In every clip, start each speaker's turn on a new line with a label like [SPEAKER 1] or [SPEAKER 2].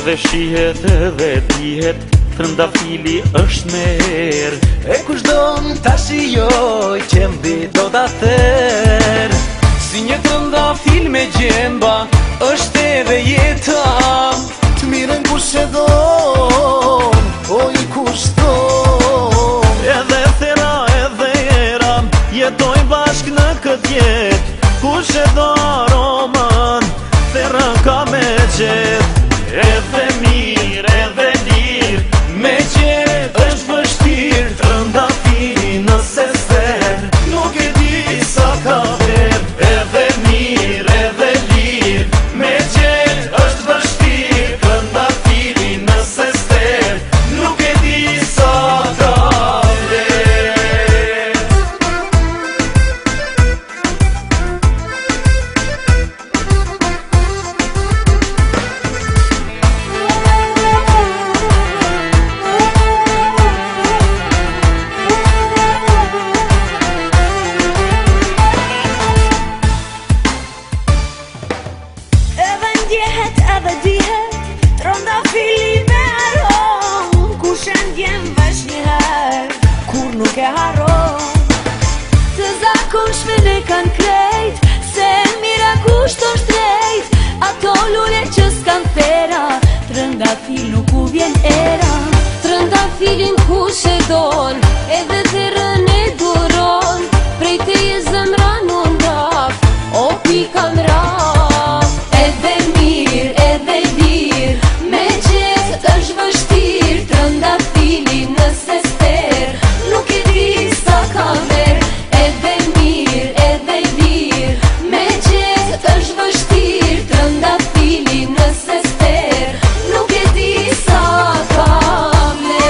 [SPEAKER 1] Edhe shihet edhe dihet, trëndafili është merë.
[SPEAKER 2] E kushdo ta shijoj që mbi do ta tër. Si një trëndafil me gjemba është edhe jeta. Të mirën kush e don, o i kushton.
[SPEAKER 1] Edhe thera edhe era, jetoj bashk në këtë jet. Kush e do aroman, thera ka me gjet. Edhe mirë, edhe lirë, me gjet është vështirë. Trëndafili nëse ster, nuk e di sa ka ver. Edhe mirë, edhe lirë, me gjet është vështirë. Trëndafili nëse ster, nuk e di sa ka ver.
[SPEAKER 3] Ndjehet edhe dihet, trëndafili me aron. Kush e ndjen vesh njëher, kur nuk e haron. Të zakonshme ne kan krejt, se mira kusht është drejt. Ato lule që s'kan thera, trëndafil nuk u vjen era. Trëndafilin kush e don, edhe therën e duron. Prej teje zemra në ndaf, o pika në raf. Trëndafili nëse ster, nuk e di sa ka ver. Edhe mirë, edhe lirë, me gjet është vështirë. Trëndafili nëse ster, nuk e di sa ka ver.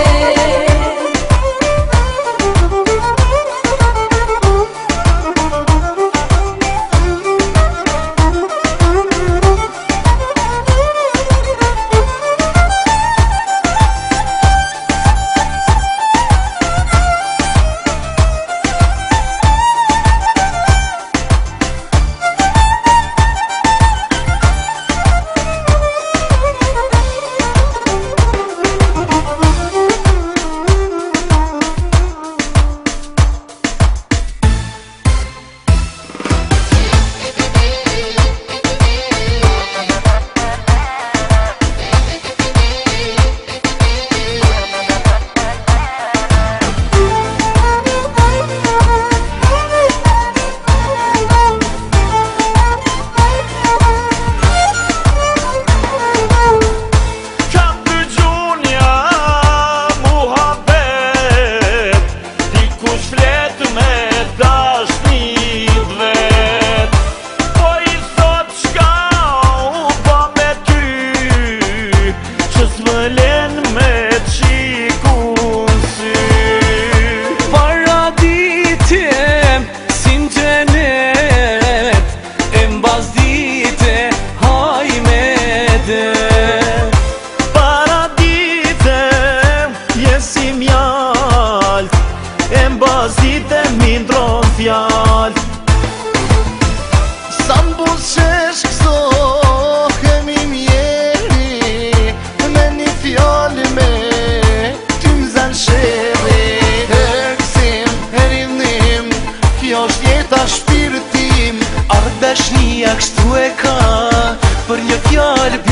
[SPEAKER 1] Dite mi ndron fjall.
[SPEAKER 2] Sa mbus qesh kësohemi mjeri, me një fjallë me ty m'zan sheri. Herksim, herinim, kjo është jeta shpirtim. Ardeshnia kështu e ka, për një fjallë